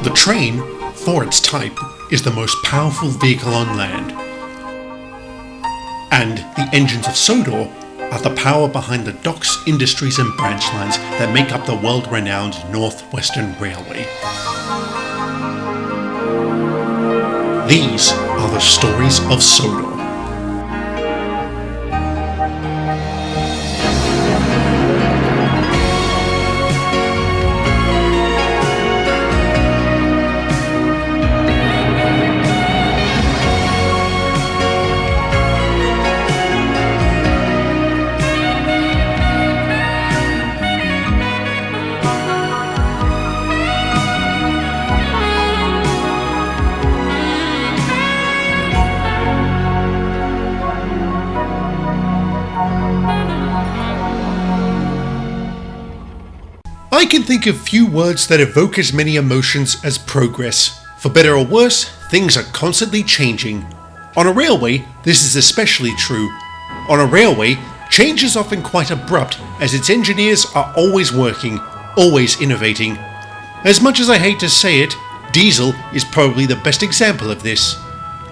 The train, for its type, is the most powerful vehicle on land. And the engines of Sodor are the power behind the docks, industries and branch lines that make up the world-renowned North-Western Railway. These are the stories of Sodor. I can think of few words that evoke as many emotions as progress. For better or worse, things are constantly changing. On a railway, this is especially true. On a railway, change is often quite abrupt as its engineers are always working, always innovating. As much as I hate to say it, Diesel is probably the best example of this.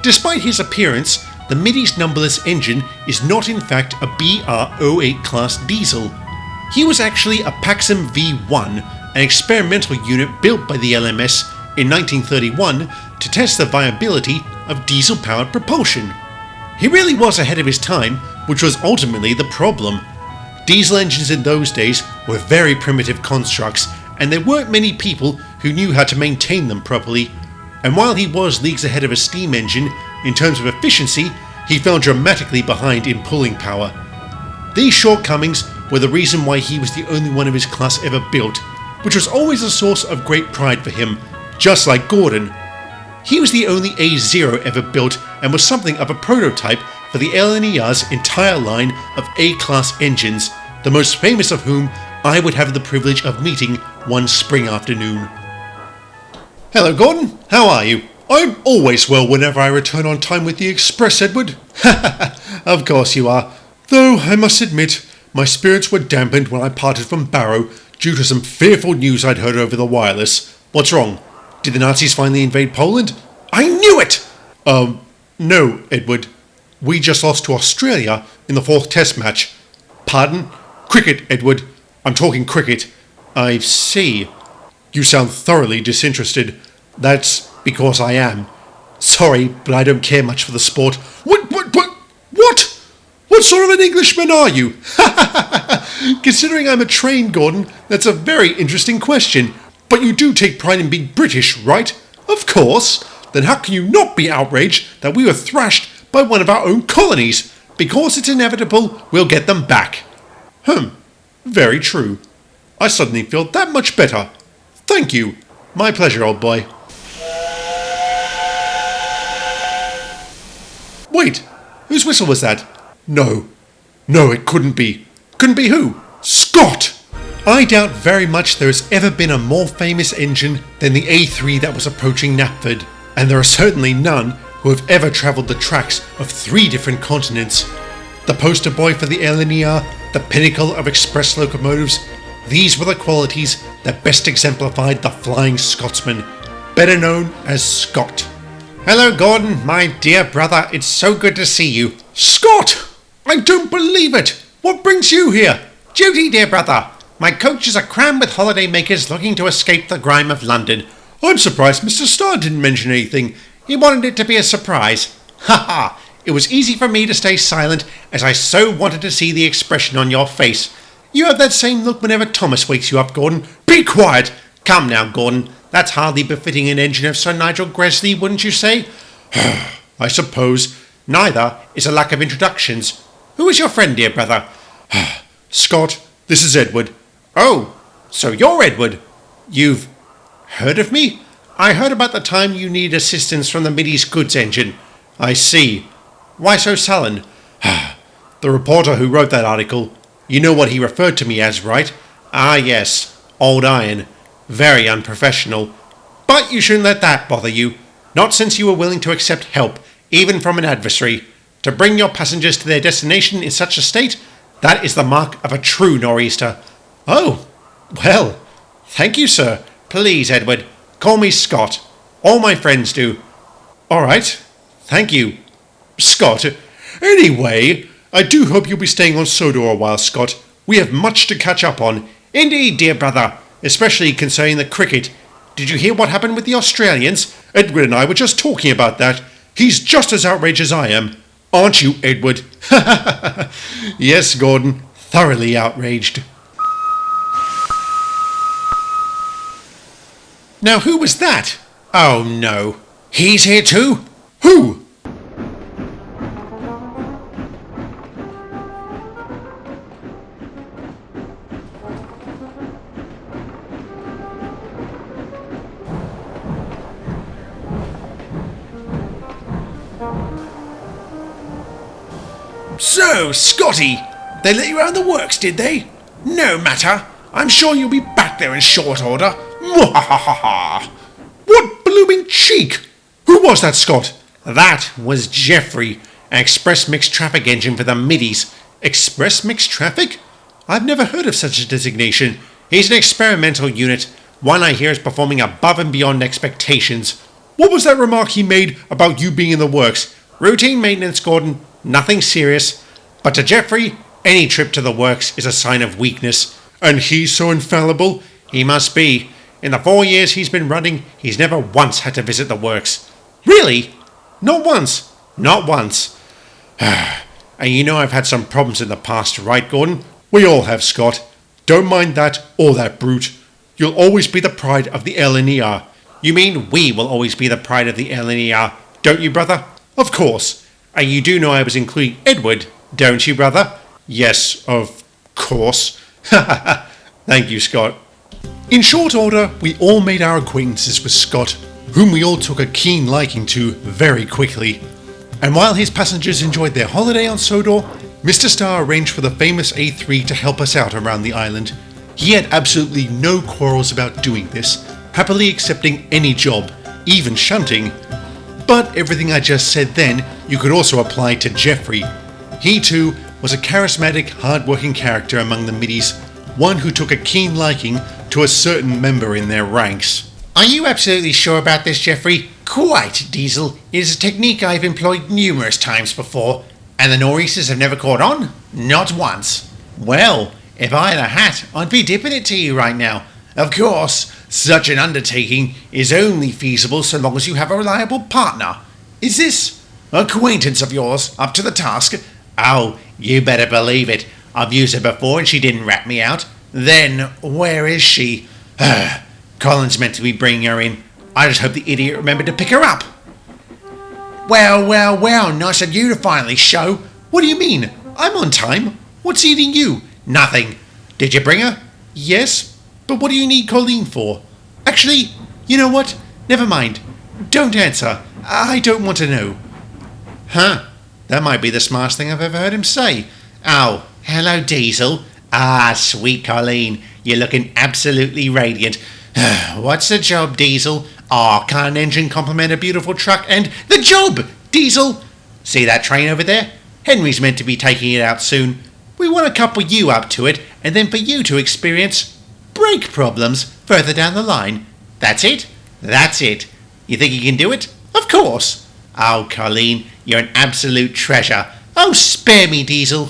Despite his appearance, the Midi's numberless engine is not in fact a BR-08 class diesel. He was actually a Paxum V1, an experimental unit built by the LMS in 1931 to test the viability of diesel-powered propulsion. He really was ahead of his time, which was ultimately the problem. Diesel engines in those days were very primitive constructs, and there weren't many people who knew how to maintain them properly. And while he was leagues ahead of a steam engine in terms of efficiency, he fell dramatically behind in pulling power. These shortcomings were the reason why he was the only one of his class ever built, which was always a source of great pride for him, just like Gordon. He was the only A0 ever built and was something of a prototype for the LNER's entire line of A-class engines, the most famous of whom I would have the privilege of meeting one spring afternoon. Hello Gordon, how are you? I'm always well whenever I return on time with the Express, Edward. Of course you are. Though I must admit, my spirits were dampened when I parted from Barrow due to some fearful news I'd heard over the wireless. What's wrong? Did the Nazis finally invade Poland? I knew it! No, Edward. We just lost to Australia in the 4th Test match. Pardon? Cricket, Edward. I'm talking cricket. I see. You sound thoroughly disinterested. That's because I am. Sorry, but I don't care much for the sport. What? What sort of an Englishman are you? Considering I'm a trained Gordon, that's a very interesting question. But you do take pride in being British, right? Of course. Then how can you not be outraged that we were thrashed by one of our own colonies? Because it's inevitable, we'll get them back. Very true. I suddenly feel that much better. Thank you. My pleasure, old boy. Wait, whose whistle was that? No, it couldn't be. Couldn't be who? Scott! I doubt very much there has ever been a more famous engine than the A3 that was approaching Knapford, and there are certainly none who have ever travelled the tracks of 3 different continents. The poster boy for the LNER, the pinnacle of express locomotives, these were the qualities that best exemplified the Flying Scotsman, better known as Scott. Hello Gordon, my dear brother, it's so good to see you. Scott! I don't believe it! What brings you here? Duty, dear brother. My coaches are crammed with holiday makers looking to escape the grime of London. I'm surprised Mr. Starr didn't mention anything. He wanted it to be a surprise. Ha ha! It was easy for me to stay silent as I so wanted to see the expression on your face. You have that same look whenever Thomas wakes you up, Gordon. Be quiet! Come now, Gordon. That's hardly befitting an engine of Sir Nigel Gresley, wouldn't you say? I suppose. Neither is a lack of introductions. Who is your friend, dear brother? Scott, this is Edward. Oh, so you're Edward. You've heard of me? I heard about the time you needed assistance from the Midi's goods engine. I see. Why so sullen? The reporter who wrote that article, you know what he referred to me as, right? Ah, yes. Old Iron. Very unprofessional. But you shouldn't let that bother you. Not since you were willing to accept help, even from an adversary. To bring your passengers to their destination in such a state, that is the mark of a true nor'easter. Oh, well, thank you, sir. Please, Edward, Call me Scott. All my friends do. Alright, thank you, Scott. Anyway, I do hope you'll be staying on Sodor a while, Scott. We have much to catch up on. Indeed, dear brother, especially concerning the cricket. Did you hear what happened with the Australians? Edward and I were just talking about that. He's just as outraged as I am. Aren't you, Edward? Yes, Gordon, thoroughly outraged. Now who was that? Oh no. He's here too? Who? So, Scotty, they let you out of the works, did they? No matter. I'm sure you'll be back there in short order. Mwahaha! What blooming cheek! Who was that, Scott? That was Jeffrey, an express mixed traffic engine for the middies. Express mixed traffic? I've never heard of such a designation. He's an experimental unit, one I hear is performing above and beyond expectations. What was that remark he made about you being in the works? Routine maintenance, Gordon. Nothing serious. But to Jeffrey, any trip to the works is a sign of weakness. And he's so infallible? He must be. In the 4 years he's been running, he's never once had to visit the works. Really? Not once? Not once. And you know I've had some problems in the past, right, Gordon? We all have, Scott. Don't mind that or that brute. You'll always be the pride of the LNER. You mean we will always be the pride of the LNER, don't you, brother? Of course. And you do know I was including Edward, don't you, brother? Yes, of course. Thank you, Scott. In short order, we all made our acquaintances with Scott, whom we all took a keen liking to very quickly. And while his passengers enjoyed their holiday on Sodor, Mr. Starr arranged for the famous A3 to help us out around the island. He had absolutely no quarrels about doing this, happily accepting any job, even shunting. But everything I just said then, you could also apply to Jeffrey. He too was a charismatic, hard-working character among the middies, one who took a keen liking to a certain member in their ranks. Are you absolutely sure about this, Jeffrey? Quite, Diesel. It is a technique I've employed numerous times before, and the nor'easters have never caught on? Not once. Well, if I had a hat, I'd be dipping it to you right now. Of course, such an undertaking is only feasible so long as you have a reliable partner. Is this acquaintance of yours up to the task? Oh, you better believe it. I've used her before and she didn't rat me out. Then, where is she? Colin's meant to be bringing her in. I just hope the idiot remembered to pick her up. Well, nice of you to finally show. What do you mean? I'm on time. What's eating you? Nothing. Did you bring her? Yes, but what do you need Colleen for? Actually, you know what? Never mind. Don't answer. I don't want to know. Huh? That might be the smartest thing I've ever heard him say. Oh, hello, Diesel. Ah, sweet Colleen. You're looking absolutely radiant. What's the job, Diesel? Oh, can't an engine complement a beautiful truck? And the job, Diesel! See that train over there? Henry's meant to be taking it out soon. We want to couple you up to it, and then for you to experience brake problems further down the line. That's it? That's it. You think you can do it? Of course. Oh, Colleen, you're an absolute treasure. Oh, spare me, Diesel.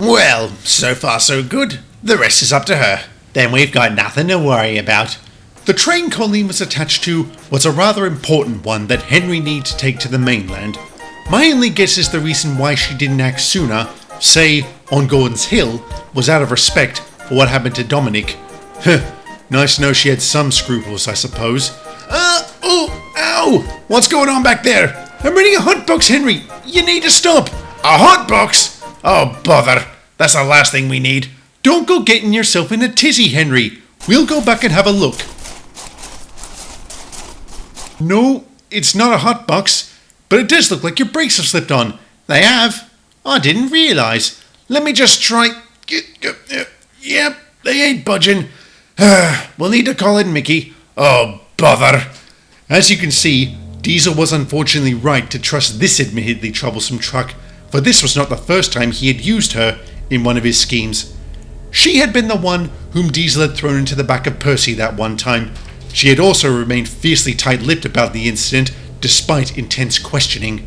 Well, So far so good. The rest is up to her. Then we've got nothing to worry about. The train Colleen was attached to was a rather important one that Henry needed to take to the mainland. My only guess is the reason why she didn't act sooner, say on Gordon's Hill, was out of respect for what happened to Dominic. Nice to know she had some scruples, I suppose. Ow! What's going on back there? I'm reading a hot box, Henry. You need to stop. A hot box? Oh, bother. That's the last thing we need. Don't go getting yourself in a tizzy, Henry. We'll go back and have a look. No, it's not a hot box, but it does look like your brakes have slipped on. They have? I didn't realise. Let me just try. Yep, they ain't budging. We'll need to call in Mickey. Oh, bother. As you can see, Diesel was unfortunately right to trust this admittedly troublesome truck, for this was not the first time he had used her in one of his schemes. She had been the one whom Diesel had thrown into the back of Percy that one time. She had also remained fiercely tight-lipped about the incident, despite intense questioning.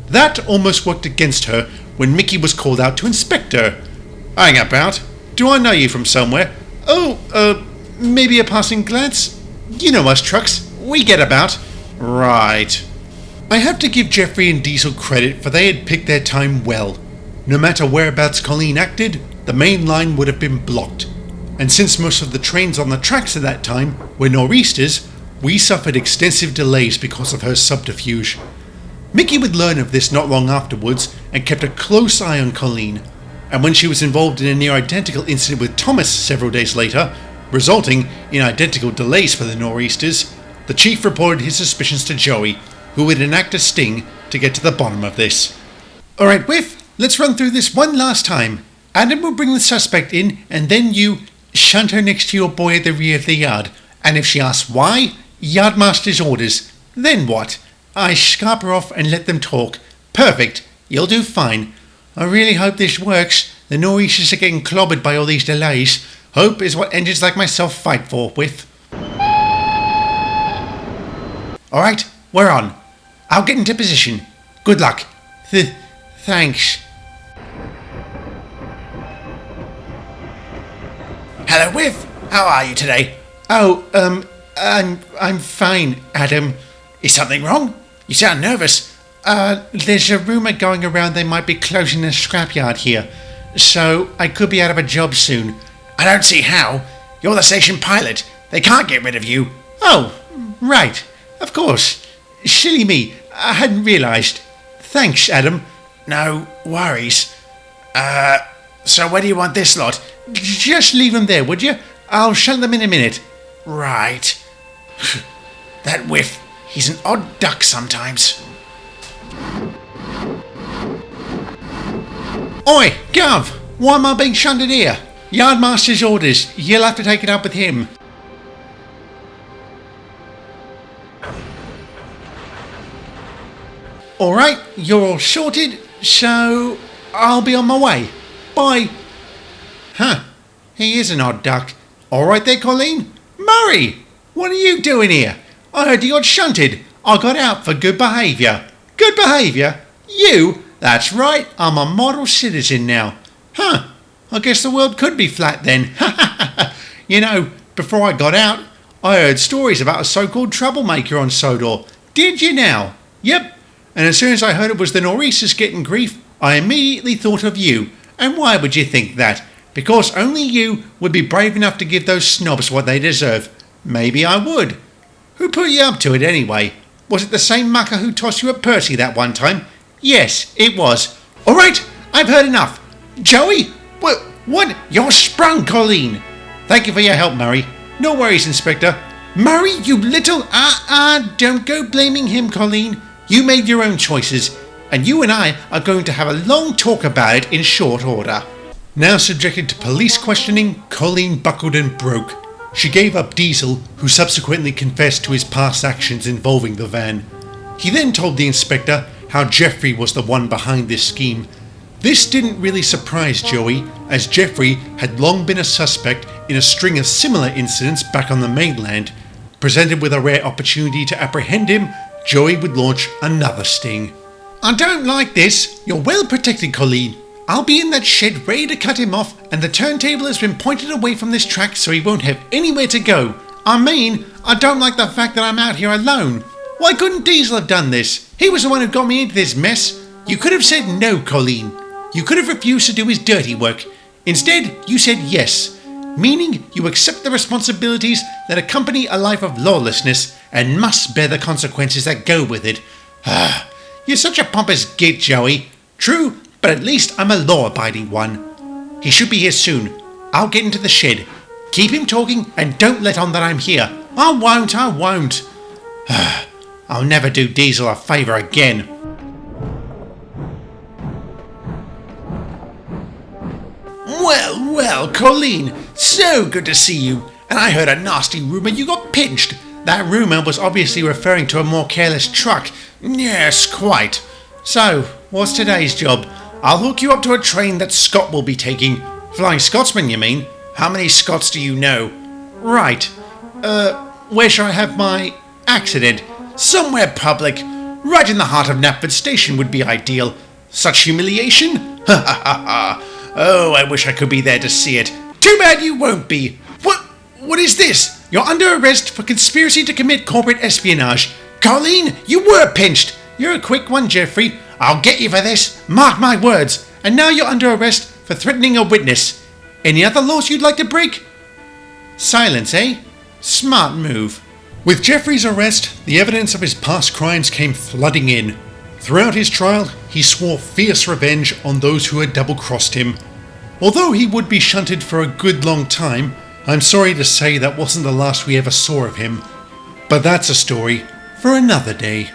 That almost worked against her when Mickey was called out to inspect her. Hang about. Do I know you from somewhere? Oh, maybe a passing glance? You know us trucks. We get about. Right. I have to give Jeffrey and Diesel credit, for they had picked their time well. No matter whereabouts Colleen acted, the main line would have been blocked. And since most of the trains on the tracks at that time were nor'easters, we suffered extensive delays because of her subterfuge. Mickey would learn of this not long afterwards and kept a close eye on Colleen, and when she was involved in a near-identical incident with Thomas several days later, resulting in identical delays for the nor'easters, the chief reported his suspicions to Joey, who would enact a sting to get to the bottom of this. Alright, Whiff, let's run through this one last time. Adam will bring the suspect in, and then you shunt her next to your boy at the rear of the yard, and if she asks why, yardmaster's orders. Then what? I scarp her off and let them talk. Perfect. You'll do fine. I really hope this works. The nor'easters are getting clobbered by all these delays. Hope is what engines like myself fight for, Whiff. Alright, we're on. I'll get into position. Good luck. Thanks. Hello, Whiff. How are you today? Oh, I'm fine, Adam. Is something wrong? You sound nervous. There's a rumour going around they might be closing the scrapyard here, so I could be out of a job soon. I don't see how. You're the station pilot. They can't get rid of you. Oh, right. Of course. Silly me. I hadn't realised. Thanks, Adam. No worries. So where do you want this lot? Just leave them there, would you? I'll shut them in a minute. Right. That Whiff, he's an odd duck sometimes. Oi, Gov! Why am I being shunted here? Yardmaster's orders. You'll have to take it up with him. Alright, you're all sorted, so I'll be on my way. Bye. Huh, he is an odd duck. Alright there, Colleen. Murray, what are you doing here? I heard you got shunted. I got out for good behaviour. Good behaviour? You? That's right, I'm a model citizen now. Huh, I guess the world could be flat then. You know, before I got out, I heard stories about a so-called troublemaker on Sodor. Did you now? Yep. And as soon as I heard it was the nor'easters getting grief, I immediately thought of you. And why would you think that? Because only you would be brave enough to give those snobs what they deserve. Maybe I would. Who put you up to it anyway? Was it the same mucker who tossed you at Percy that one time? Yes, it was. All right, I've heard enough. Joey? What? You're sprung, Colleen. Thank you for your help, Murray. No worries, Inspector. Murray, you little... don't go blaming him, Colleen. You made your own choices, and you and I are going to have a long talk about it in short order. Now subjected to police questioning, Colleen buckled and broke. She gave up Diesel, who subsequently confessed to his past actions involving the van. He then told the inspector how Jeffrey was the one behind this scheme. This didn't really surprise Joey, as Jeffrey had long been a suspect in a string of similar incidents back on the mainland. Presented with a rare opportunity to apprehend him, Joey would launch another sting. I don't like this. You're well protected, Colleen. I'll be in that shed ready to cut him off, and the turntable has been pointed away from this track so he won't have anywhere to go. I mean, I don't like the fact that I'm out here alone. Why couldn't Diesel have done this? He was the one who got me into this mess. You could have said no, Colleen. You could have refused to do his dirty work. Instead, you said yes, meaning you accept the responsibilities that accompany a life of lawlessness and must bear the consequences that go with it. You're such a pompous git, Joey. True, but at least I'm a law-abiding one. He should be here soon. I'll get into the shed. Keep him talking and don't let on that I'm here. I won't. I'll never do Diesel a favour again. Well, Colleen, so good to see you. And I heard a nasty rumour you got pinched. That rumour was obviously referring to a more careless truck. Yes, quite. So, what's today's job? I'll hook you up to a train that Scott will be taking. Flying Scotsman, you mean? How many Scots do you know? Right. Where shall I have my accident? Somewhere public. Right in the heart of Knapford Station would be ideal. Such humiliation? Ha ha ha ha. Oh, I wish I could be there to see it. Too bad you won't be. What is this? You're under arrest for conspiracy to commit corporate espionage. Colleen, you were pinched. You're a quick one, Jeffrey. I'll get you for this. Mark my words. And now you're under arrest for threatening a witness. Any other laws you'd like to break? Silence, eh? Smart move. With Jeffrey's arrest, the evidence of his past crimes came flooding in. Throughout his trial, he swore fierce revenge on those who had double-crossed him. Although he would be shunted for a good long time, I'm sorry to say that wasn't the last we ever saw of him. But that's a story for another day.